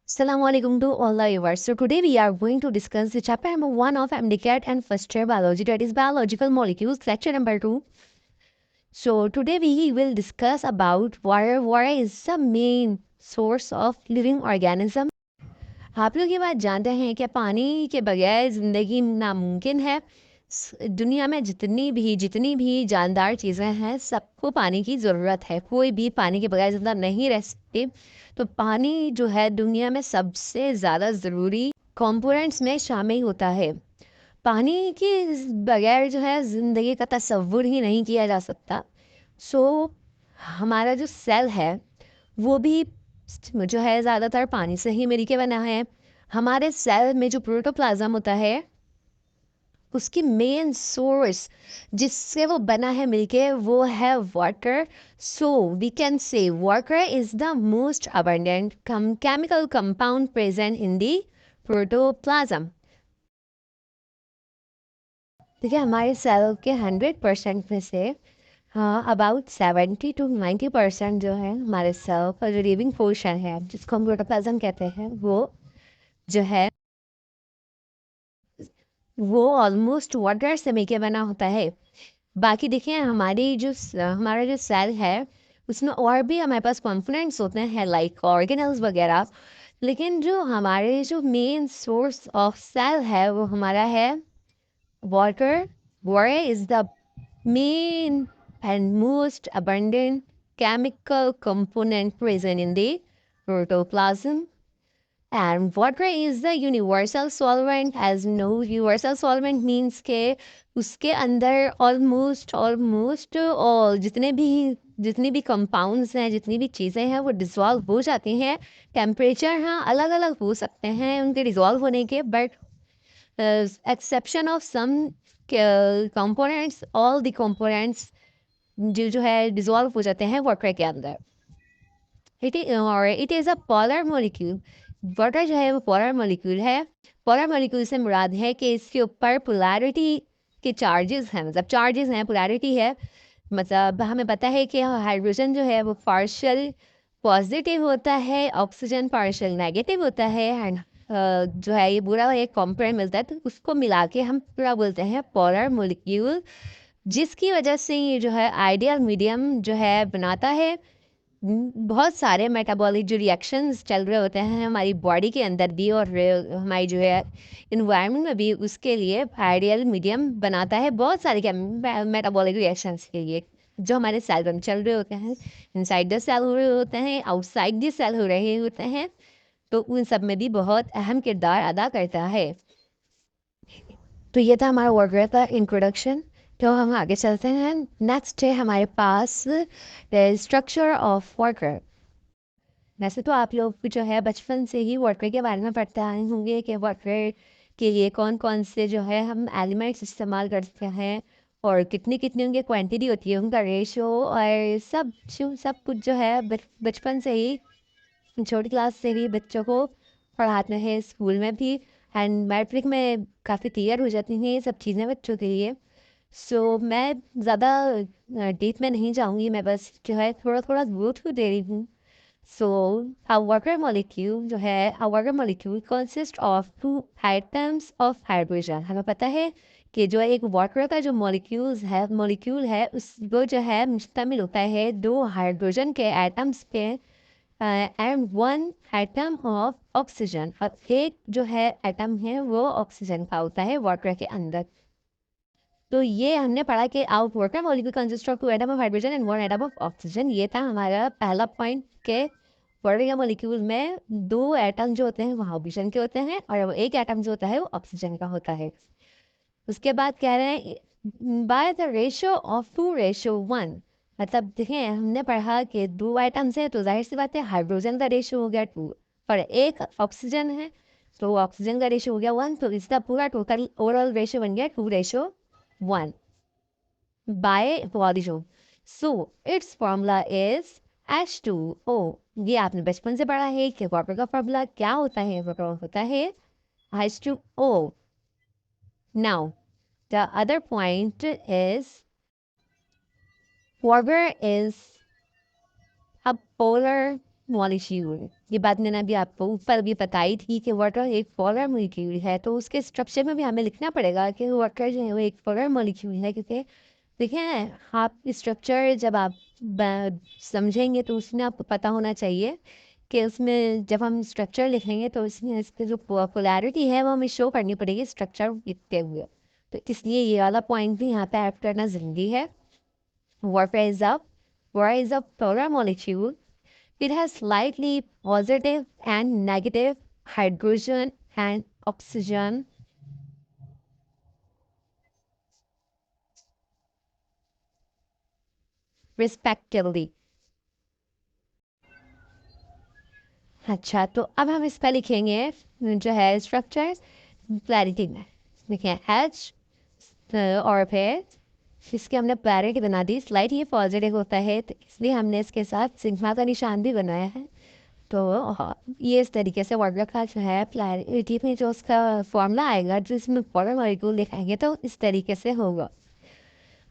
Assalamualaikum to all the viewers. So today we are going to discuss the chapter number 1 of MDCAT and first year biology, that is biological molecules, lecture number 2. So today we will discuss about water. Water is the main source of living organism. आप लोग ये बात जानते हैं कि पानी के बगैर ज़िंदगी नामुमकिन है। दुनिया में जितनी भी जानदार चीज़ें हैं सबको पानी की ज़रूरत है। कोई भी पानी के बगैर ज़िंदा नहीं रह सकती। तो पानी जो है दुनिया में सबसे ज़्यादा ज़रूरी कंपोनेंट्स में शामिल होता है। पानी के बगैर जो है ज़िंदगी का तसव्वुर ही नहीं किया जा सकता। सो हमारा जो सेल है वो भी जो है ज़्यादातर पानी से ही मिल के बना है। हमारे सेल में जो प्रोटोप्लाज्म होता है उसकी मेन सोर्स जिससे वो बना है मिलके वो है water. So we can say water is the most abundant chemical compound present in the protoplasm. देखिए हमारे सेल के 100% में से हाँ अबाउट 70 to 90% जो है हमारे सेल का जो लिविंग पोर्शन है जिसको हम प्रोटोप्लाज्म कहते हैं जो है वो ऑलमोस्ट वाटर से मिलके बना होता है। बाकी देखिए हमारा जो सेल है उसमें और भी हमारे पास कॉम्पोनेंट्स होते हैं लाइक ऑर्गेनल्स वगैरह। लेकिन जो हमारे जो मेन सोर्स ऑफ सेल है वो हमारा है water. Water is the main and most abundant chemical component present in the protoplasm. And water is the universal solvent. As you know, universal solvent means के उसके अंदर almost all जितने भी compounds हैं जितनी भी चीज़ें हैं वो डिज़ोल्व हो जाती हैं। टेम्परेचर हाँ अलग अलग हो सकते हैं उनके डिज़ोल्व होने के, but exception of some components all the components जो है डिज़ोल्व हो जाते हैं वाटर के अंदर। It is a polar molecule. Water जो है वो पोलर मॉलिक्यूल है। पोलर मॉलिक्यूल से मुराद है कि इसके ऊपर पोलैरिटी के चार्जेस हैं, मतलब चार्जेस हैं, पोलैरिटी है। मतलब हमें पता है कि हाइड्रोजन जो है वो पार्शियल पॉजिटिव होता है, ऑक्सीजन पार्शियल नेगेटिव होता है। एंड जो है ये पूरा एक कॉम्पोनेंट मिलता है तो उसको मिला के हम पूरा बोलते हैं पोलर मॉलिक्यूल, जिसकी वजह से ये जो है आइडियल मीडियम जो है बनाता है। बहुत सारे मेटाबॉलिक जो रिएक्शंस चल रहे होते हैं हमारी बॉडी के अंदर भी और हमारी जो है इन्वायरमेंट में भी, उसके लिए आइडियल मीडियम बनाता है बहुत सारे मेटाबॉलिक रिएक्शंस के लिए जो हमारे सेल में चल रहे होते हैं। इनसाइड द सेल हो रहे होते हैं, आउटसाइड द सेल हो रहे होते हैं, तो उन सब में भी बहुत अहम किरदार अदा करता है। तो ये था हमारा वर्ड का इंट्रोडक्शन। तो हम आगे चलते हैं। नेक्स्ट है हमारे पास द स्ट्रक्चर ऑफ वाटर। वैसे तो आप लोग जो है बचपन से ही वाटर के बारे में पढ़ते आए होंगे कि वाटर के लिए कौन कौन से जो है हम एलिमेंट्स इस्तेमाल करते हैं और कितनी कितनी उनकी क्वांटिटी होती है, उनका रेशो और सब कुछ जो है बचपन से ही छोटी क्लास से ही बच्चों को पढ़ाते हैं स्कूल में भी। एंड मैट्रिक में काफ़ी क्लियर हो जाती हैं ये सब चीज़ें बच्चों के लिए। सो मैं ज़्यादा डीप में नहीं जाऊँगी, मैं बस जो है थोड़ा थोड़ा गो थ्रू दे रही हूँ। सो a water molecule जो है a water molecule consist of two atoms of hydrogen। हमें पता है कि जो एक वाटर का जो मॉलिक्यूल है उस वो जो है मुश्तमिल होता है दो हाइड्रोजन के एटम्स पे and one atom of oxygen. और एक जो है एटम है वो ऑक्सीजन का होता है वाटर के अंदर। तो ये हमने पढ़ा कि out water molecule consist of two atom of hydrogen and one atom of oxygen. ये था हमारा पहला पॉइंट के वाटर के मॉलिक्यूल में दो एटम जो होते हैं वो ऑक्सीजन के होते हैं और एक एटम जो होता है वो ऑक्सीजन का होता है। उसके बाद कह रहे हैं बाय द रेशियो ऑफ 2:1। मतलब देखें हमने पढ़ा कि दो आइटम्स है तो जाहिर सी बात है हाइड्रोजन का रेशियो हो गया 2 और एक ऑक्सीजन है तो ऑक्सीजन का रेशियो हो गया 1। तो इसका पूरा टोटल ओवरऑल रेशियो बन गया 2:1 by volume। So its formula is H2O। ये आपने बचपन से पढ़ा है कि वाटर का फॉर्मूला क्या होता है, वाटर होता है H2O। Now the other point is water is a polar molecule. ये बात मैंने अभी आपको ऊपर भी बताई थी कि वाटर एक पोलर मॉलिक्यूल है, तो उसके स्ट्रक्चर में भी हमें लिखना पड़ेगा कि वाटर जो है वो एक पोलर मॉलिक्यूल है, क्योंकि देखिए आप स्ट्रक्चर जब आप समझेंगे तो उसमें आपको पता होना चाहिए कि उसमें जब हम स्ट्रक्चर लिखेंगे तो उसमें इसकी जो पोलैरिटी है वो हमें शो करनी पड़ेगी स्ट्रक्चर लिखते हुए। तो इसलिए ये वाला पॉइंट भी यहाँ पे ऐड करना ज़रूरी है। Water is a polar molecule. It has slightly positive and negative hydrogen and oxygen respectively. अच्छा, तो अब हम इस पर लिखेंगे जो है स्ट्रक्चर क्लैरिटी में लिखें एच और फिर इसके हमने पोलैरिटी बना दी। स्लाइड ये पॉजिटिव होता है तो इसलिए हमने इसके साथ सिग्मा का निशान भी बनाया है। तो ये इस तरीके से वाटर का जो है पोलैरिटी में जो उसका फॉर्मूला आएगा जिसमें पोलर मॉलिक्यूल लिखाएंगे तो इस तरीके से होगा।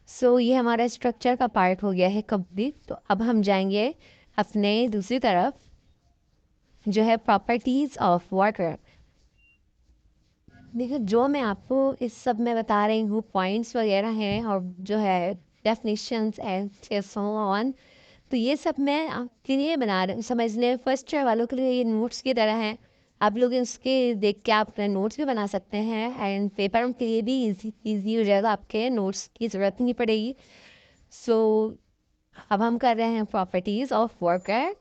सो ये हमारा स्ट्रक्चर का पार्ट हो गया है कंप्लीट। तो अब हम जाएंगे अपने दूसरी तरफ जो है प्रॉपर्टीज ऑफ वाटर। देखो जो मैं आपको इस सब में बता रही हूँ पॉइंट्स वगैरह हैं और जो है डेफिनेशंस एंड सो ऑन, तो ये सब मैं आपके लिए बना रही समझ लें फर्स्ट ईयर वालों के लिए ये नोट्स की तरह है। आप लोग इसके देख के आप अपने नोट्स भी बना सकते हैं एंड पेपर के लिए भी इजी हो जाएगा, आपके नोट्स की ज़रूरत नहीं पड़ेगी। सो अब हम कर रहे हैं properties of water.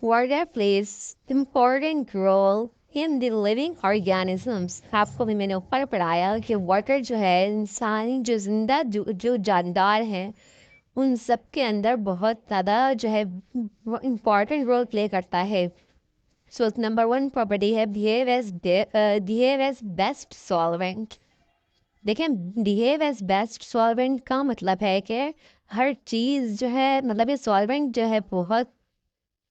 Water plays important role in the living organisms. आपको भी मैंने ऊपर पढ़ाया कि वाटर जो है इंसानी जो जिंदा जो जानदार हैं उन सब के अंदर बहुत ज़्यादा जो है इम्पॉर्टेंट रोल प्ले करता है। सो नंबर वन प्रॉपर्टी है बिहेव एज बेस्ट सॉल्वेंट। देखें बिहेव एज बेस्ट सॉल्वेंट का मतलब है कि हर चीज़ जो है मतलब ये सॉल्वेंट जो है बहुत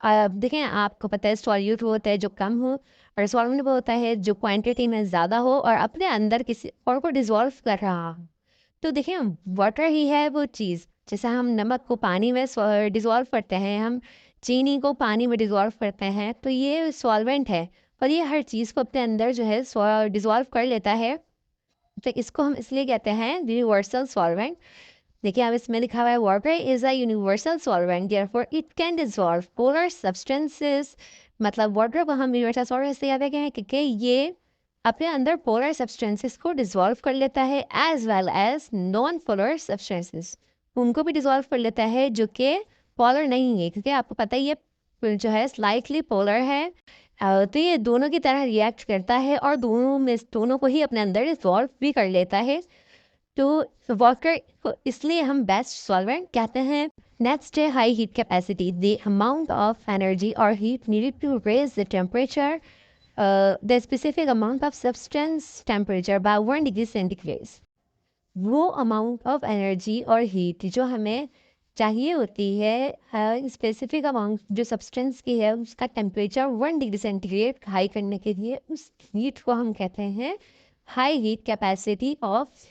देखें आपको पता है सॉल्यूट होता है जो कम हो और सॉल्वेंट वो होता है जो क्वांटिटी में ज़्यादा हो और अपने अंदर किसी और को डिज़ोल्व कर रहा हो। तो देखें वाटर ही है वो चीज़। जैसे हम नमक को पानी में डिज़ोल्व करते हैं, हम चीनी को पानी में डिज़ोल्व करते हैं, तो ये सॉल्वेंट है और ये हर चीज़ को अपने अंदर जो है डिज़ोल्व कर लेता है। तो इसको हम इसलिए कहते हैं यूनिवर्सल सॉल्वेंट। देखिए अब इसमें लिखा हुआ है water is a universal solvent therefore it can dissolve polar substances. मतलब वाटर को हम यूनिवर्सल सॉल्वेंट इसलिए कहते हैं क्योंकि ये अपने अंदर पोलर सब्सटेंसेस को डिज़ोल्व कर लेता है as well as non polar substances. उनको भी डिज़ोल्व कर लेता है जो कि पोलर नहीं है, क्योंकि आपको पता ही है जो है स्लाइटली पोलर है। तो ये दोनों की तरह रिएक्ट करता है और दोनों को ही अपने अंदर डिज़ोल्व भी कर लेता है। तो वाटर को इसलिए हम बेस्ट सॉल्वेंट कहते हैं। नेक्स्ट है high heat capacity, the amount of energy और heat needed to raise the temperature the specific amount of substance temperature by 1 degree centigrade. वो अमाउंट ऑफ एनर्जी और हीट जो हमें चाहिए होती है स्पेसिफिक अमाउंट जो सब्सटेंस की है उसका टेम्परेचर 1 डिग्री सेंटीग्रेड हाई करने के लिए उस हीट को हम कहते हैं high heat capacity of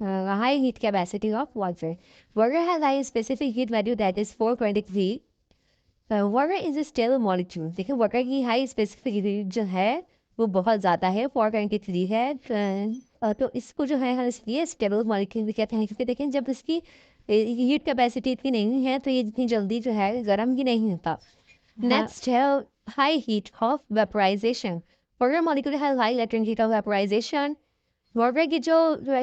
high heat capacity of water. Water has high specific heat value that is 423. Water is a stable molecule. देखिए वाटर की हाई स्पेसिफिक हीट जो है वो बहुत ज़्यादा है 423 है। तो इसको जो है हम इसलिए स्टेबल मॉलिक्यूल भी कहते हैं क्योंकि देखें जब इसकी हीट कैपेसिटी इतनी नहीं है तो ये इतनी जल्दी जो है गर्म ही नहीं होता। नेक्स्ट है high heat of vaporisation. Water molecule has high latent heat of vaporisation. Water की जो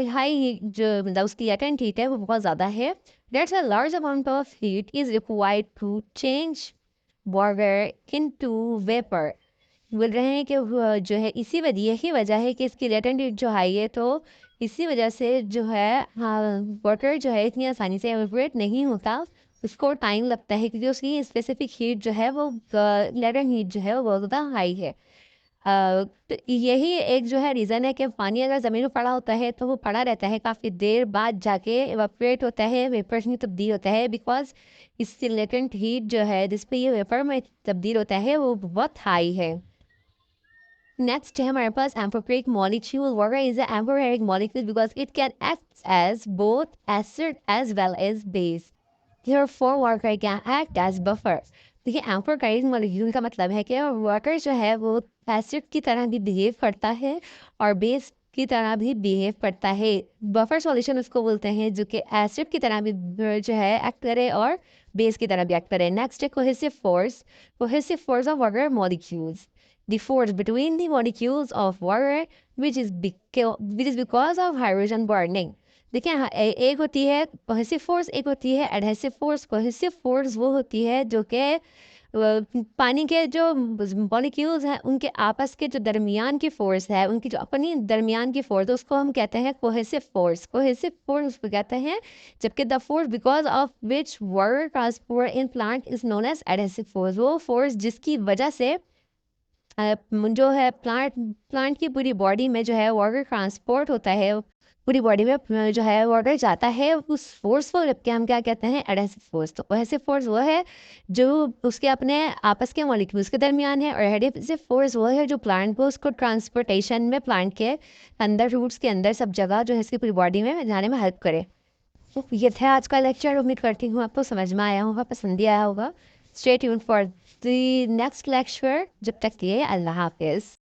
हाई जो मतलब उसकी लेटेंट हीट है वो बहुत ज़्यादा है। There's a large amount of heat is required to change water into vapor. बोल रहे हैं कि जो है इसी वजह यही वजह है कि इसकी लेटेंट हीट जो हाई है, तो इसी वजह से जो है हाँ वाटर जो है इतनी आसानी से एवेपोरेट नहीं होता, उसको टाइम लगता है क्योंकि उसकी स्पेसिफिक हीट जो है वो लेटेंट हीट जो है वो बहुत ज़्यादा हाई है। तो यही एक जो है रीज़न है कि पानी अगर ज़मीन में पड़ा होता है तो वो पड़ा रहता है, काफ़ी देर बाद जाके एवापोरेट होता है, वेपर्स में तब्दील होता है, बिकॉज इससे लेटेंट हीट जो है जिस पे ये वेपर में तब्दील होता है वो बहुत हाई है। नेक्स्ट है हमारे पास amphoteric molecule. Water is amphoteric molecule because it can act as both acid as well as base. Therefore, water can act as buffer. देखिए एम्फोटेराइज़ मॉलिक्यूल का मतलब है कि वाटर जो है वो एसिड की तरह भी बिहेव करता है और बेस की तरह भी बिहेव करता है। बफर सॉल्यूशन उसको बोलते हैं जो कि एसिड की तरह भी जो है एक्ट करे और बेस की तरह भी एक्ट करे। नेक्स्ट है cohesive force of water molecules, the force between the molecules of water which is because of hydrogen burning. देखिए हाँ, एक होती है कोहेसिव फोर्स, एक होती है एडहेसिव फोर्स। कोहेसिव फोर्स वो होती है जो कि पानी के जो मॉलिक्यूल्स हैं उनके आपस के जो दरमियान की फोर्स है, उनकी जो अपनी दरमियान की फोर्स, उसको हम कहते हैं कोहेसिव फोर्स। कोहेसिव फोर्स उसको कहते हैं, जबकि the force because of which water transport in plant is known as adhesive force. वो फोर्स जिसकी वजह से जो है प्लांट की पूरी बॉडी में जो है वाटर ट्रांसपोर्ट होता है, पूरी बॉडी में जो है वाटर जाता है, उस फोर्स को जबकि हम क्या कहते हैं एडहेसिव फोर्स। तो एडहेसिव फोर्स वो है जो उसके अपने आपस के मॉलिक्यूल्स के दरमियान है, और एडहेसिव फोर्स वो है जो प्लांट को उसको ट्रांसपोर्टेशन में, प्लांट के अंदर, रूट्स के अंदर, सब जगह जो है इसकी पूरी बॉडी में जाने में हेल्प करे। तो ये था आज का लेक्चर। उम्मीद करती हूँ आपको समझ में आया होगा, पसंद भी आया होगा। Stay tune for the next lecture. जब तक के लिए अल्लाह हाफिज़।